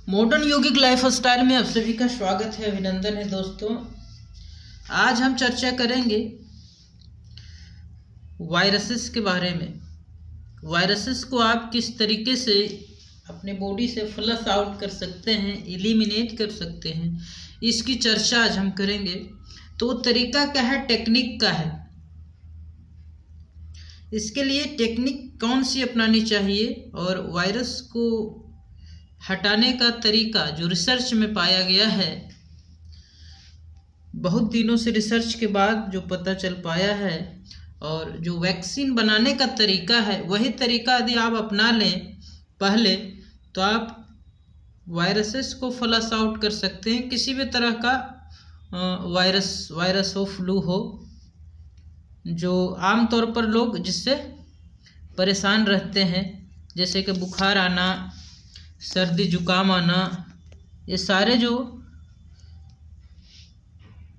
Modern यौगिक life style में आप सभी का स्वागत है, अभिनंदन है दोस्तों। आज हम चर्चा करेंगे वायरसेस के बारे में। वायरसेस को आप किस तरीके से अपने बॉडी से फ्लश आउट कर सकते हैं, एलिमिनेट कर सकते हैं, इसकी चर्चा आज हम करेंगे। तो तरीका क्या है, टेक्निक का है। इसके लिए टेक्निक कौन सी अपनानी चाहिए और वायरस को हटाने का तरीका जो रिसर्च में पाया गया है, बहुत दिनों से रिसर्च के बाद जो पता चल पाया है, और जो वैक्सीन बनाने का तरीका है वही तरीका यदि आप अपना लें पहले, तो आप वायरसेस को फ्लश आउट कर सकते हैं। किसी भी तरह का वायरस हो, फ्लू हो, जो आमतौर पर लोग जिससे परेशान रहते हैं, जैसे कि बुखार आना, सर्दी जुकाम आना, ये सारे जो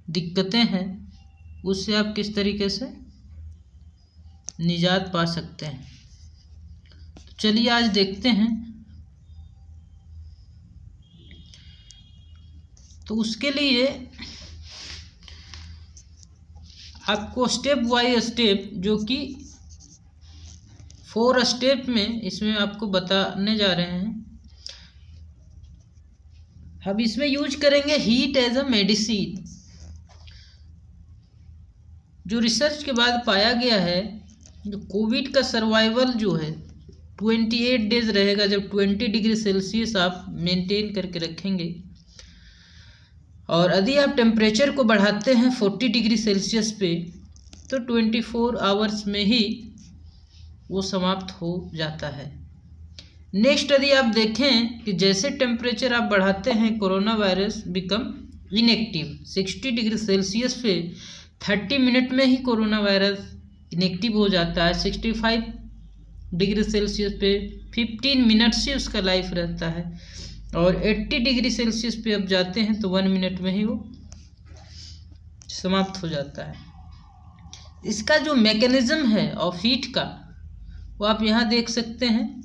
दिक्कतें हैं उससे आप किस तरीके से निजात पा सकते हैं। तो चलिए आज देखते हैं। तो उसके लिए आपको स्टेप बाय स्टेप, जो कि 4 स्टेप में इसमें आपको बताने जा रहे हैं। अब इसमें यूज करेंगे हीट एज अ मेडिसिन। जो रिसर्च के बाद पाया गया है, जो कोविड का सर्वाइवल जो है 28 डेज रहेगा, जब 20 डिग्री सेल्सियस आप मेंटेन करके रखेंगे, और यदि आप टेम्परेचर को बढ़ाते हैं 40 डिग्री सेल्सियस पे, तो 24 आवर्स में ही वो समाप्त हो जाता है। नेक्स्ट यदि आप देखें कि जैसे टेम्परेचर आप बढ़ाते हैं, corona virus become inactive. 60 degree Celsius पे 30 मिनट में ही कोरोना वायरस इनएक्टिव हो जाता है। 65 डिग्री सेल्सियस पे 15 मिनट से उसका लाइफ रहता है, और 80 डिग्री सेल्सियस पे अब जाते हैं तो 1 मिनट में ही वो समाप्त हो जाता है। इसका जो मैकेनिज्म है ऑफ हीट का, वो आप यहाँ देख सकते हैं।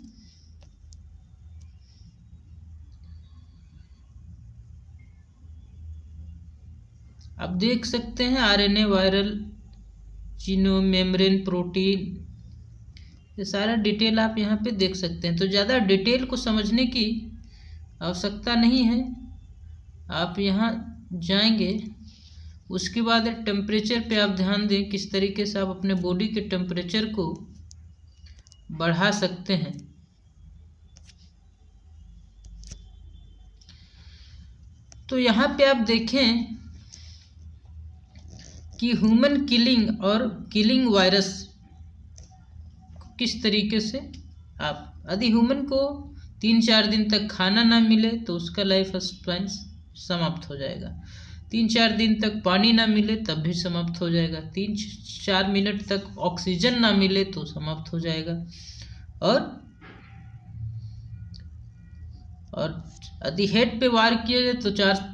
आप देख सकते हैं RNA, viral, genome, membrane, protein, ये सारा डिटेल आप यहाँ पे देख सकते हैं। तो ज़्यादा डिटेल को समझने की आवश्यकता नहीं है। आप यहाँ जाएंगे, उसके बाद टेम्परेचर पे आप ध्यान दें किस तरीके से आप अपने बॉडी के टेम्परेचर को बढ़ा सकते हैं। तो यहाँ पे आप देखें कि ह्यूमन किलिंग और किलिंग वायरस किस तरीके से आप, यदि ह्यूमन को 3-4 दिन तक खाना ना मिले तो उसका लाइफ स्पैन समाप्त हो जाएगा। 3-4 दिन तक पानी ना मिले तब भी समाप्त हो जाएगा। 3-4 मिनट तक ऑक्सीजन ना मिले तो समाप्त हो जाएगा। और यदि हेड पे वार किया जाए तो 4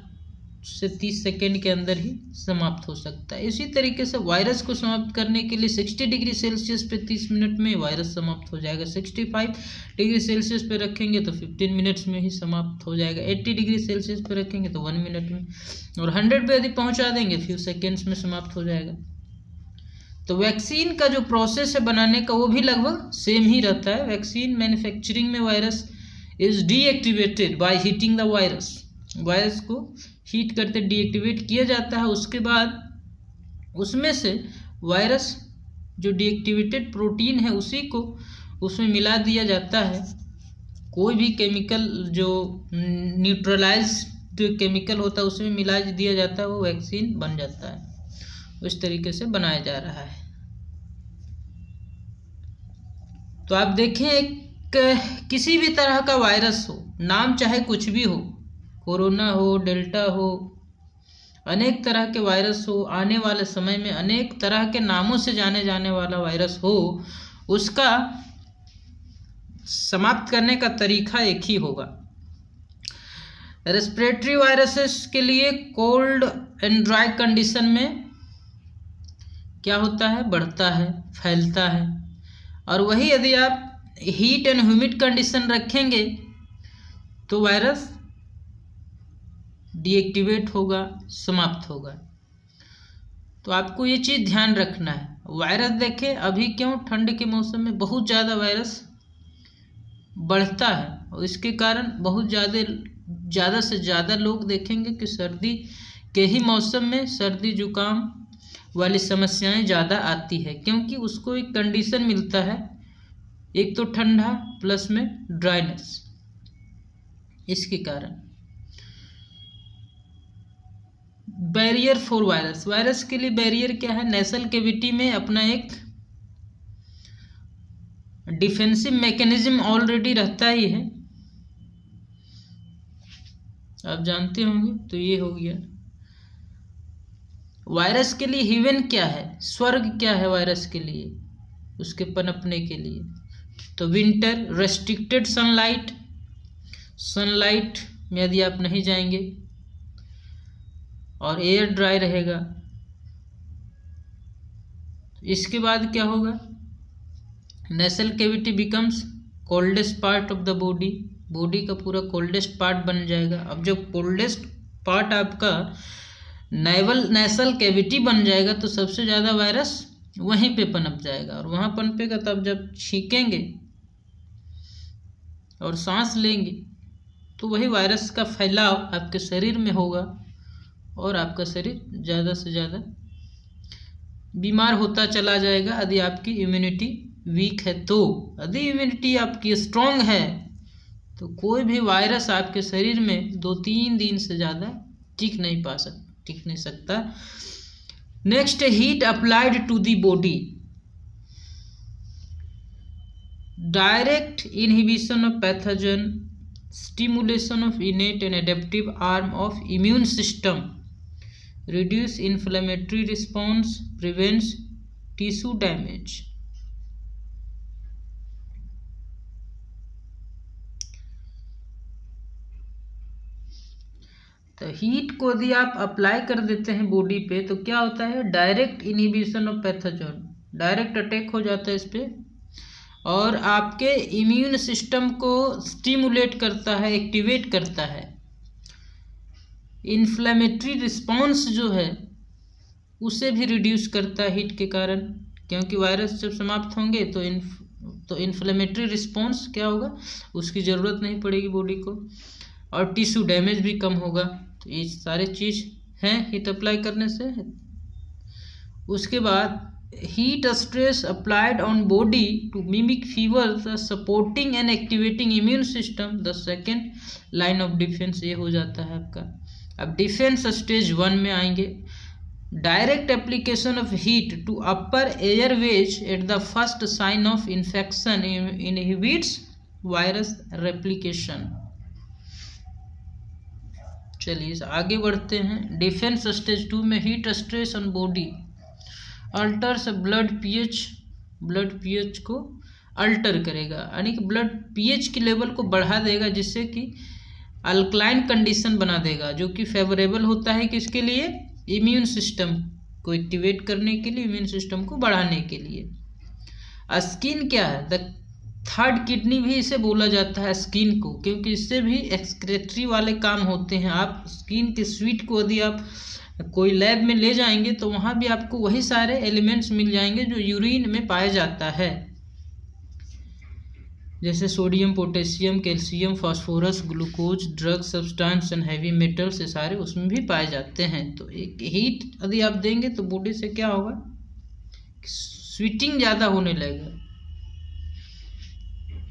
से 30 सेकेंड के अंदर ही समाप्त हो सकता है। इसी तरीके से वायरस को समाप्त करने के लिए 60 डिग्री सेल्सियस पे 30 मिनट में वायरस समाप्त हो जाएगा। 65 डिग्री सेल्सियस पे रखेंगे तो 15 मिनट्स में ही समाप्त हो जाएगा। 80 डिग्री सेल्सियस पे रखेंगे तो 1 मिनट में, और 100 पे यदि पहुंचा देंगे फ्यू सेकेंड्स में समाप्त हो जाएगा। तो वैक्सीन का जो प्रोसेस है बनाने का, वो भी लगभग सेम ही रहता है। वैक्सीन मैन्युफैक्चरिंग में virus is deactivated by heating the virus. Virus को हीट करते डीएक्टिवेट किया जाता है। उसके बाद उसमें से वायरस जो डीएक्टिवेटेड प्रोटीन है उसी को उसमें मिला दिया जाता है। कोई भी केमिकल जो न्यूट्रलाइज्ड केमिकल होता है उसमें मिला दिया जाता है, वो वैक्सीन बन जाता है। उस तरीके से बनाया जा रहा है। तो आप देखें, किसी भी तरह का वायरस हो, नाम चाहे कुछ भी हो, कोरोना हो, डेल्टा हो, अनेक तरह के वायरस हो, आने वाले समय में अनेक तरह के नामों से जाने जाने वाला वायरस हो, उसका समाप्त करने का तरीका एक ही होगा। रेस्पिरेटरी वायरसेस के लिए कोल्ड एंड ड्राई कंडीशन में क्या होता है, बढ़ता है, फैलता है। और वही यदि आप हीट एंड ह्यूमिड कंडीशन रखेंगे तो वायरस डीएक्टिवेट होगा, समाप्त होगा। तो आपको ये चीज़ ध्यान रखना है। वायरस देखें अभी क्यों ठंड के मौसम में बहुत ज़्यादा वायरस बढ़ता है, और इसके कारण बहुत ज़्यादा से ज़्यादा लोग देखेंगे कि सर्दी के ही मौसम में सर्दी जुकाम वाली समस्याएं ज़्यादा आती है, क्योंकि उसको एक कंडीशन मिलता है, एक तो ठंडा प्लस में ड्राइनेस। इसके कारण बैरियर फॉर वायरस, वायरस के लिए बैरियर क्या है? नेसल कैविटी में अपना एक डिफेंसिव मैकेनिज्म ऑलरेडी रहता ही है, आप जानते होंगे। तो ये हो गया वायरस के लिए। हेवन क्या है? स्वर्ग क्या है वायरस के लिए, उसके पनपने के लिए? तो विंटर, रेस्ट्रिक्टेड सनलाइट, सनलाइट में यदि आप नहीं जाएंगे, और एयर ड्राई रहेगा। इसके बाद क्या होगा? Nasal cavity becomes coldest part of the body, body का पूरा कोल्डेस्ट पार्ट बन जाएगा। अब जब कोल्डेस्ट पार्ट आपका नेसल कैविटी बन जाएगा तो सबसे ज़्यादा वायरस वहीं पे पनप जाएगा, और वहाँ पनपेगा तब जब छींकेंगे और सांस लेंगे तो वही वायरस का फैलाव आपके शरीर में होगा, और आपका शरीर ज़्यादा से ज़्यादा बीमार होता चला जाएगा। यदि आपकी इम्यूनिटी वीक है तो, यदि इम्यूनिटी आपकी स्ट्रॉन्ग है तो कोई भी वायरस आपके शरीर में 2-3 दिन से ज़्यादा टिक नहीं सकता। Next, heat applied to the body, direct inhibition of pathogen, stimulation of innate and adaptive arm of immune system, reduce inflammatory response, prevents tissue damage. तो हीट को यदि आप अप्लाई कर देते हैं बॉडी पे तो क्या होता है? Direct inhibition of pathogen, direct attack हो जाता है इस पे, और आपके इम्यून सिस्टम को स्टिमुलेट करता है, एक्टिवेट करता है। इन्फ्लेमेटरी रिस्पॉन्स जो है उसे भी रिड्यूस करता है हीट के कारण, क्योंकि वायरस जब समाप्त होंगे तो इन्फ्लेमेटरी रिस्पॉन्स क्या होगा? उसकी ज़रूरत नहीं पड़ेगी बॉडी को, और टिश्यू डैमेज भी कम होगा। तो ये सारे चीज़ हैं हीट अप्लाई करने से। उसके बाद heat stress applied on body to mimic fever, the supporting and activating immune system, the second line of defence, ये हो जाता है आपका। अब डिफेंस स्टेज 1 में आएंगे। Direct application of heat to upper airways at the first sign of infection inhibits virus replication. चलिए आगे बढ़ते हैं। डिफेंस स्टेज 2 में heat stress on body alters blood pH को अल्टर करेगा, यानी कि ब्लड पीएच की लेवल को बढ़ा देगा, जिससे कि अल्कलाइन कंडीशन बना देगा, जो कि फेवरेबल होता है किसके लिए? इम्यून सिस्टम को एक्टिवेट करने के लिए, इम्यून सिस्टम को बढ़ाने के लिए। स्किन क्या है? द थर्ड किडनी भी इसे बोला जाता है स्किन को, क्योंकि इससे भी एक्सक्रेटरी वाले काम होते हैं। आप स्किन के स्वीट को यदि आप कोई लैब में ले जाएंगे तो वहाँ भी आपको वही सारे एलिमेंट्स मिल जाएंगे जो यूरिन में पाया जाता है, जैसे sodium, potassium, calcium, phosphorus, glucose, drug substance and heavy metals, ये सारे उसमें भी पाए जाते हैं। तो एक हीट यदि आप देंगे तो बॉडी से क्या होगा? स्वीटिंग ज़्यादा होने लगेगा।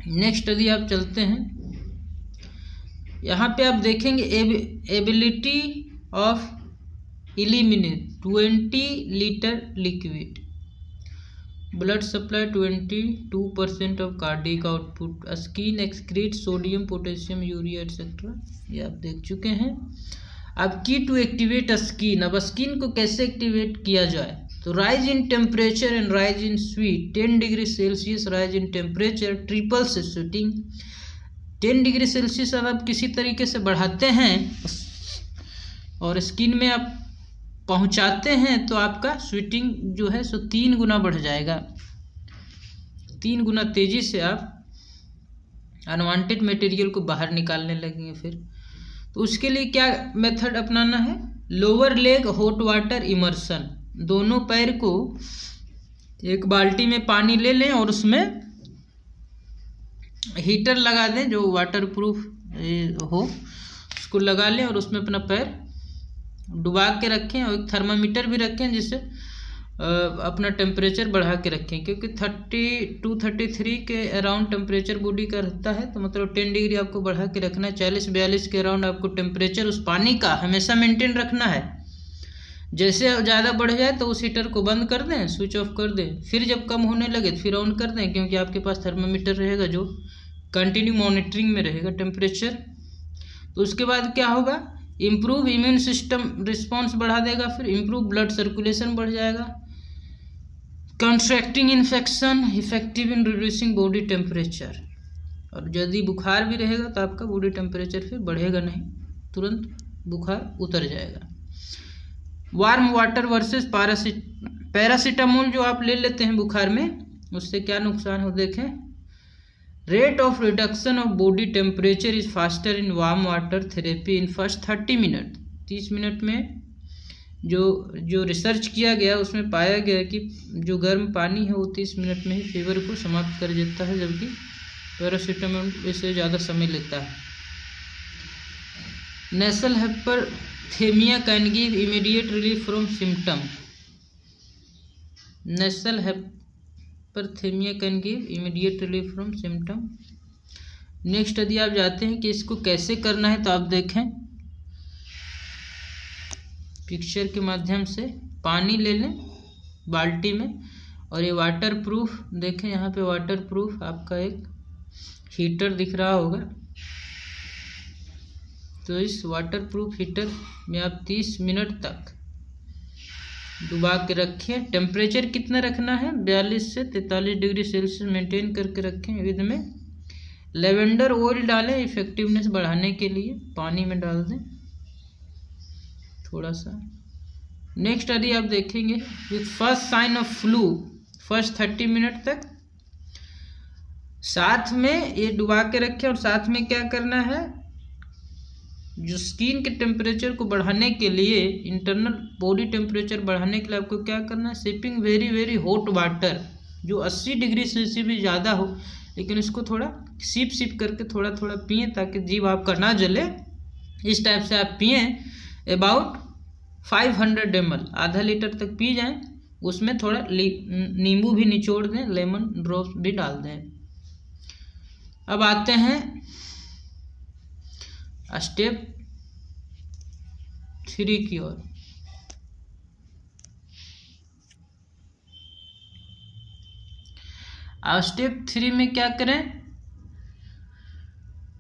नेक्स्ट यदि आप चलते हैं, यहाँ पे आप देखेंगे ability of eliminate 20 litre liquid, blood supply 22% of cardiac output, skin excrete sodium, potassium, urea etcetera, ये आप देख चुके हैं। अब की टू एक्टिवेट स्किन, अब स्किन को कैसे एक्टिवेट किया जाए? तो rise in temperature and rise in sweet, 10 degree Celsius rise in temperature triple से स्वीटिंग। 10 डिग्री सेल्सियस आप किसी तरीके से बढ़ाते हैं और स्किन में आप पहुंचाते हैं तो आपका स्वीटिंग जो है सो 3 गुना बढ़ जाएगा। 3 गुना तेज़ी से आप अनवांटेड मटेरियल को बाहर निकालने लगेंगे। फिर तो उसके लिए क्या मेथड अपनाना है, lower leg hot water immersion, दोनों पैर को एक बाल्टी में पानी ले लें और उसमें हीटर लगा दें जो वाटर प्रूफ हो, उसको लगा लें और उसमें अपना पैर डुबा के रखें और एक थर्मामीटर भी रखें जिससे अपना टेम्परेचर बढ़ा के रखें, क्योंकि 32-33 के अराउंड टेम्परेचर बॉडी का रहता है, तो मतलब 10 डिग्री आपको बढ़ा के रखना है। 40-42 के अराउंड आपको टेम्परेचर उस पानी का हमेशा मेंटेन रखना है। जैसे ज़्यादा बढ़ जाए तो उस हीटर को बंद कर दें, स्विच ऑफ कर दें, फिर जब कम होने लगे तो फिर ऑन कर दें, क्योंकि आपके पास थर्मामीटर रहेगा जो कंटिन्यू मॉनिटरिंग में रहेगा टेम्परेचर। तो उसके बाद क्या होगा, इम्प्रूव इम्यून सिस्टम रिस्पॉन्स बढ़ा देगा, फिर इम्प्रूव ब्लड सर्कुलेशन बढ़ जाएगा, contracting infection, effective in reducing body temperature. और यदि बुखार भी रहेगा तो आपका बॉडी टेम्परेचर फिर बढ़ेगा नहीं, तुरंत बुखार उतर जाएगा। वार्म वाटर वर्सेस पैरासीटामोल जो आप ले लेते हैं बुखार में, उससे क्या नुकसान हो देखें, rate of reduction of body temperature is faster in warm water therapy in first 30 minute. 30 minute में जो रिसर्च किया गया उसमें पाया गया कि जो गर्म पानी है वो 30 मिनट में ही फीवर को समाप्त कर देता है, जबकि पैरासीटामोल इससे ज़्यादा समय लेता है। Nasal hyperthermia can give immediate relief from symptom. Nasal hyperthermia can give immediate relief from symptom. Next यदि आप जाते हैं कि इसको कैसे करना है तो आप देखें पिक्चर के माध्यम से, पानी ले लें बाल्टी में और ये वाटर प्रूफ देखें, यहाँ पे वाटर प्रूफ आपका एक हीटर दिख रहा होगा, तो इस वाटर प्रूफ हीटर में आप 30 मिनट तक डुबा के रखें। टेम्परेचर कितना रखना है, 42 से 43 डिग्री सेल्सियस मेंटेन करके रखें। विद में लेवेंडर ऑयल डालें इफेक्टिवनेस बढ़ाने के लिए, पानी में डाल दें थोड़ा सा। नेक्स्ट यदि आप देखेंगे with first sign of flu first 30 minute तक, साथ में ये डुबा के रखें और साथ में क्या करना है, जो स्किन के टेम्परेचर को बढ़ाने के लिए, इंटरनल बॉडी टेम्परेचर बढ़ाने के लिए आपको क्या करना है, sipping very very hot water जो 80 डिग्री से भी ज़्यादा हो, लेकिन इसको थोड़ा सिप करके थोड़ा थोड़ा पिएं ताकि जीभ आपका ना जले। इस टाइप से आप पिएं, अबाउट 500 ml, आधा लीटर तक पी जाएं। उसमें थोड़ा नींबू भी निचोड़ दें, लेमन ड्रॉप्स भी डाल दें। अब आते हैं स्टेप 3 की ओर। स्टेप 3 में क्या करें,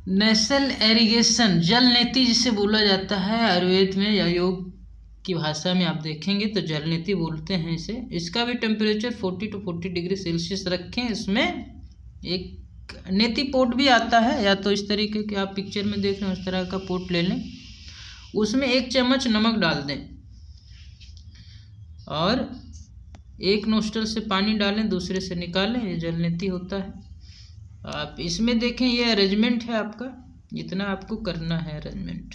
नेसल एरिगेशन, जल नेति जिसे बोला जाता है आयुर्वेद में या योग की भाषा में आप देखेंगे तो जल नेति बोलते हैं इसे। इसका भी टेम्परेचर 40 to 40 डिग्री सेल्सियस रखें। इसमें एक नेति पोट भी आता है, या तो इस तरीके के आप पिक्चर में देख रहे हैं उस तरह का पोट ले लें, उसमें 1 चम्मच नमक डाल दें और एक नोस्टल से पानी डालें, दूसरे से निकालें, ये जल नेति होता है। आप इसमें देखें ये अरेंजमेंट है आपका, जितना आपको करना है अरेंजमेंट।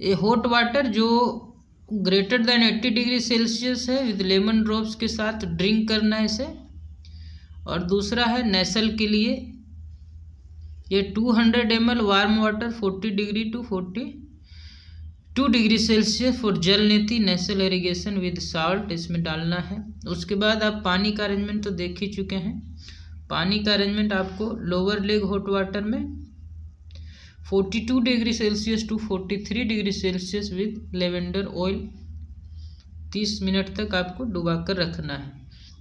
ये हॉट वाटर जो ग्रेटर देन 80 डिग्री सेल्सियस है विद लेमन ड्रॉप्स के साथ ड्रिंक करना है इसे। और दूसरा है नेसल के लिए, ये 200 ml warm water 40 degree to 42 degree Celsius for jal neti nasal irrigation with salt, इसमें डालना है। उसके बाद आप पानी का अरेंजमेंट तो देख ही चुके हैं। पानी का अरेंजमेंट आपको लोअर लेग हॉट वाटर में 42 degree Celsius to 43 degree Celsius with lavender oil 30 minute तक आपको डुबा कर रखना है।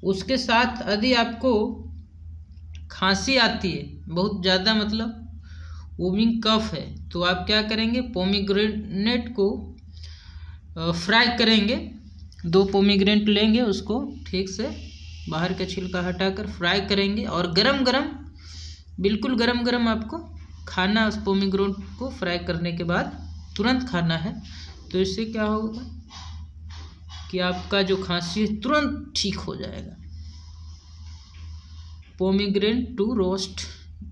उसके साथ यदि आपको खांसी आती है बहुत ज़्यादा, मतलब वूमिंग कफ है, तो आप क्या करेंगे, पोमीग्रेनेट को फ्राई करेंगे। 2 पोमीग्रेनेट लेंगे, उसको ठीक से बाहर का छिलका हटाकर फ्राई करेंगे और गरम गरम, बिल्कुल गरम गरम आपको खाना। उस पोमीग्रेनेट को फ्राई करने के बाद तुरंत खाना है। तो इससे क्या होगा कि आपका जो खांसी है तुरंत ठीक हो जाएगा। पोमीग्रेनेट टू रोस्ट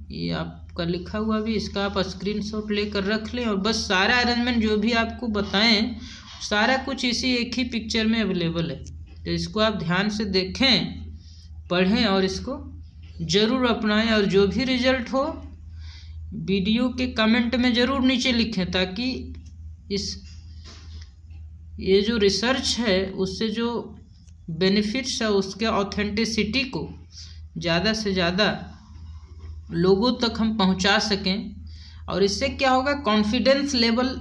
ये आपका लिखा हुआ भी, इसका आप स्क्रीनशॉट लेकर रख लें। और बस सारा अरेंजमेंट जो भी आपको बताएं सारा कुछ इसी एक ही पिक्चर में अवेलेबल है। तो इसको आप ध्यान से देखें, पढ़ें और इसको ज़रूर अपनाएं। और जो भी रिजल्ट हो वीडियो के कमेंट में ज़रूर नीचे लिखें, ताकि ये जो रिसर्च है उससे जो बेनिफिट्स है उसके ऑथेंटिसिटी को ज़्यादा से ज़्यादा लोगों तक हम पहुंचा सकें। और इससे क्या होगा, कॉन्फिडेंस लेवल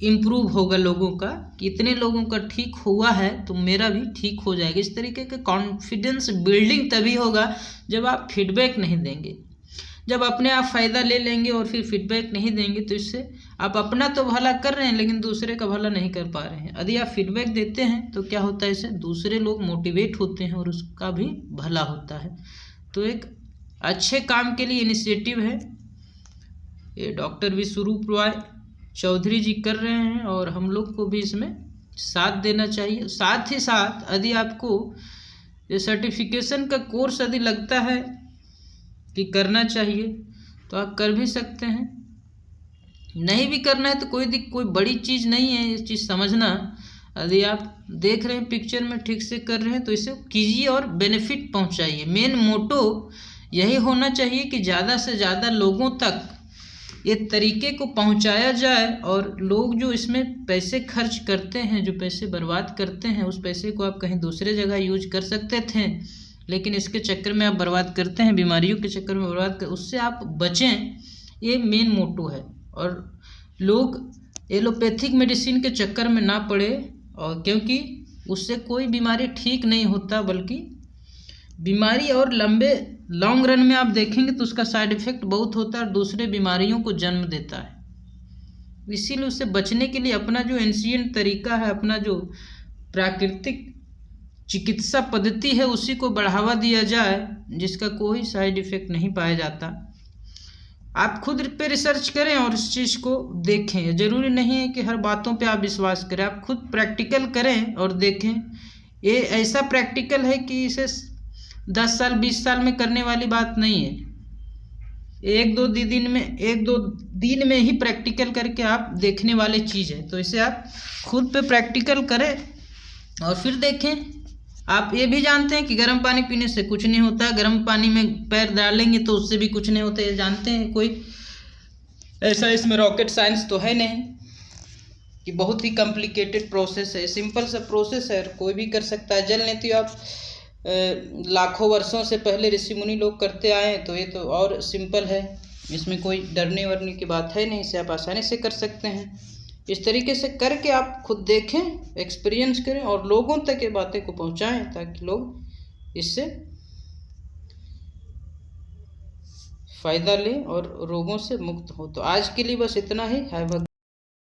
इम्प्रूव होगा लोगों का, कि इतने लोगों का ठीक हुआ है तो मेरा भी ठीक हो जाएगा। इस तरीके का कॉन्फिडेंस बिल्डिंग तभी होगा जब आप फीडबैक नहीं देंगे। जब अपने आप फ़ायदा ले लेंगे और फिर फीडबैक नहीं देंगे तो इससे आप अपना तो भला कर रहे हैं लेकिन दूसरे का भला नहीं कर पा रहे हैं। यदि आप फीडबैक देते हैं तो क्या होता है, इससे दूसरे लोग मोटिवेट होते हैं और उसका भी भला होता है। तो एक अच्छे काम के लिए इनिशिएटिव है ये डॉक्टर विश्वरूप रॉय चौधरी जी कर रहे हैं, और हम लोग को भी इसमें साथ देना चाहिए। साथ ही साथ यदि आपको ये सर्टिफिकेशन का कोर्स यदि लगता है कि करना चाहिए तो आप कर भी सकते हैं, नहीं भी करना है तो कोई बड़ी चीज़ नहीं है ये चीज़ समझना। यदि आप देख रहे हैं पिक्चर में ठीक से कर रहे हैं तो इसे कीजिए और बेनिफिट पहुंचाइए। मेन मोटो यही होना चाहिए कि ज़्यादा से ज़्यादा लोगों तक ये तरीके को पहुंचाया जाए, और लोग जो इसमें पैसे खर्च करते हैं, जो पैसे बर्बाद करते हैं, उस पैसे को आप कहीं दूसरे जगह यूज कर सकते थे लेकिन इसके चक्कर में आप बर्बाद करते हैं, बीमारियों के चक्कर में बर्बाद कर, उससे आप बचें। ये मेन मोटो है। और लोग एलोपैथिक मेडिसिन के चक्कर में ना पड़े, और क्योंकि उससे कोई बीमारी ठीक नहीं होता, बल्कि बीमारी और लॉन्ग रन में आप देखेंगे तो उसका साइड इफ़ेक्ट बहुत होता है और दूसरे बीमारियों को जन्म देता है। इसीलिए उससे बचने के लिए अपना जो एंशिएंट तरीका है, अपना जो प्राकृतिक चिकित्सा पद्धति है, उसी को बढ़ावा दिया जाए जिसका कोई साइड इफ़ेक्ट नहीं पाया जाता। आप खुद पे रिसर्च करें और इस चीज़ को देखें। ज़रूरी नहीं है कि हर बातों पे आप विश्वास करें, आप खुद प्रैक्टिकल करें और देखें। ये ऐसा प्रैक्टिकल है कि इसे 10 साल 20 साल में करने वाली बात नहीं है। एक दो दिन में ही प्रैक्टिकल करके आप देखने वाली चीज़ है। तो इसे आप खुद पे प्रैक्टिकल करें और फिर देखें। आप ये भी जानते हैं कि गर्म पानी पीने से कुछ नहीं होता, गर्म पानी में पैर डालेंगे तो उससे भी कुछ नहीं होता, ये जानते हैं। कोई ऐसा इसमें रॉकेट साइंस तो है नहीं कि बहुत ही कॉम्प्लिकेटेड प्रोसेस है, सिंपल सा प्रोसेस है, कोई भी कर सकता है। जल नीति आप लाखों वर्षों से पहले ऋषि मुनि लोग करते आए हैं, तो ये तो और सिंपल है, इसमें कोई डरने वरने की बात है नहीं, इसे आप आसानी से कर सकते हैं। इस तरीके से करके आप खुद देखें, एक्सपीरियंस करें और लोगों तक ये बातें को पहुंचाएं ताकि लोग इससे फ़ायदा लें और रोगों से मुक्त हो। तो आज के लिए बस इतना ही। Have a